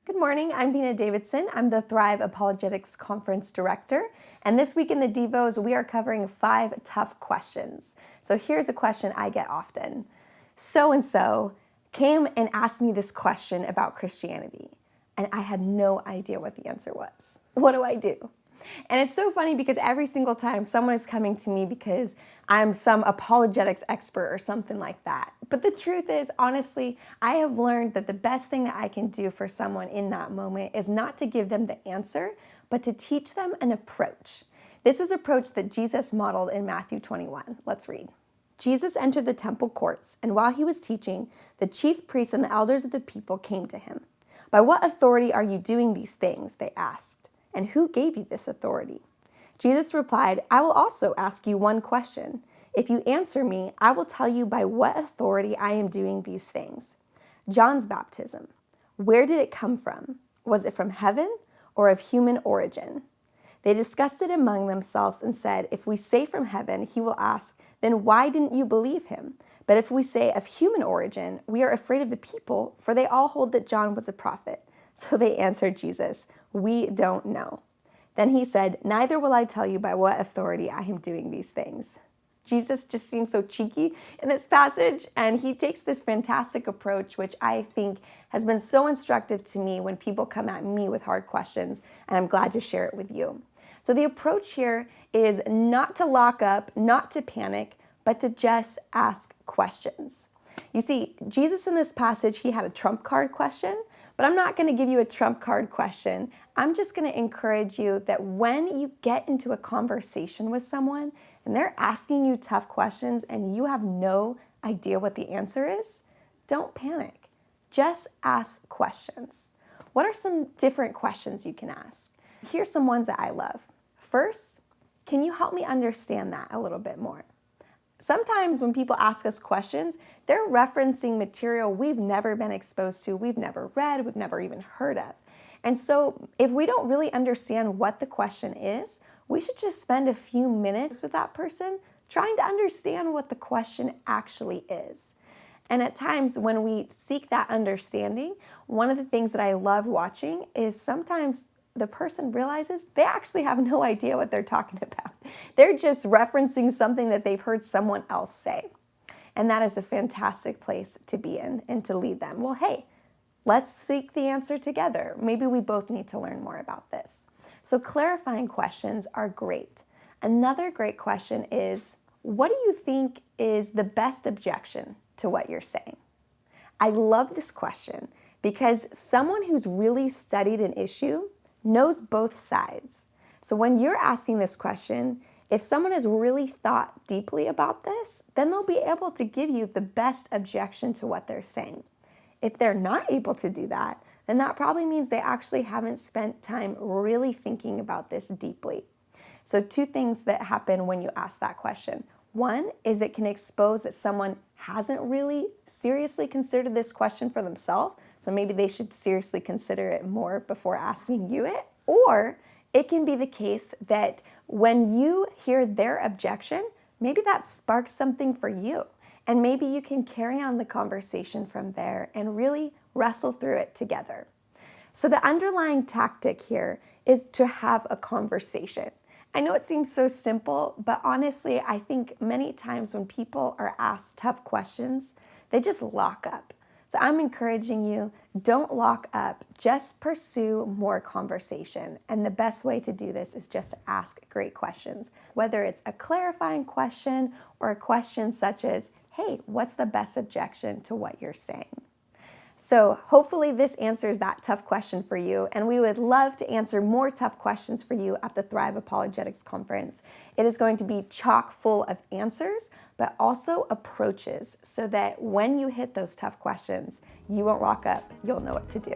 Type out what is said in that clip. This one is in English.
Good morning, I'm Dena Davidson. I'm the Thrive Apologetics Conference Director, and this week in the Devos, we are covering 5 tough questions. So here's a question I get often. So-and-so came and asked me this question about Christianity, and I had no idea what the answer was. What do I do? And it's so funny because every single time someone is coming to me because I'm some apologetics expert or something like that. But the truth is, honestly, I have learned that the best thing that I can do for someone in that moment is not to give them the answer, but to teach them an approach. This was an approach that Jesus modeled in Matthew 21. Let's read. Jesus entered the temple courts, and while he was teaching, the chief priests and the elders of the people came to him. "By what authority are you doing these things?" they asked. "And who gave you this authority?" Jesus replied, "I will also ask you one question. If you answer me, I will tell you by what authority I am doing these things. John's baptism, where did it come from? Was it from heaven or of human origin?" They discussed it among themselves and said, "If we say from heaven," he will ask, "then why didn't you believe him? But if we say of human origin, we are afraid of the people, for they all hold that John was a prophet." So they answered Jesus, "We don't know." Then he said, "Neither will I tell you by what authority I am doing these things." Jesus just seems so cheeky in this passage, and he takes this fantastic approach, which I think has been so instructive to me when people come at me with hard questions, and I'm glad to share it with you. So the approach here is not to lock up, not to panic, but to just ask questions. You see, Jesus in this passage, he had a trump card question, but I'm not going to give you a trump card question. I'm just going to encourage you that when you get into a conversation with someone and they're asking you tough questions and you have no idea what the answer is, don't panic. Just ask questions. What are some different questions you can ask? Here's some ones that I love. First, can you help me understand that a little bit more? Sometimes when people ask us questions, they're referencing material we've never been exposed to, we've never read, we've never even heard of. And so if we don't really understand what the question is, we should just spend a few minutes with that person trying to understand what the question actually is. And at times when we seek that understanding, one of the things that I love watching is sometimes the person realizes they actually have no idea what they're talking about. They're just referencing something that they've heard someone else say. And that is a fantastic place to be in and to lead them. Well, hey, let's seek the answer together. Maybe we both need to learn more about this. So clarifying questions are great. Another great question is, what do you think is the best objection to what you're saying? I love this question because someone who's really studied an issue knows both sides. So when you're asking this question, if someone has really thought deeply about this, then they'll be able to give you the best objection to what they're saying. If they're not able to do that, then that probably means they actually haven't spent time really thinking about this deeply. So 2 things that happen when you ask that question. One is it can expose that someone hasn't really seriously considered this question for themselves, so maybe they should seriously consider it more before asking you it. Or it can be the case that when you hear their objection, maybe that sparks something for you. And maybe you can carry on the conversation from there and really wrestle through it together. So the underlying tactic here is to have a conversation. I know it seems so simple, but honestly, I think many times when people are asked tough questions, they just lock up. So I'm encouraging you, don't lock up, just pursue more conversation. And the best way to do this is just to ask great questions, whether it's a clarifying question or a question such as, hey, what's the best objection to what you're saying? So hopefully this answers that tough question for you, and we would love to answer more tough questions for you at the Thrive Apologetics Conference. It is going to be chock full of answers, but also approaches, so that when you hit those tough questions, you won't lock up, you'll know what to do.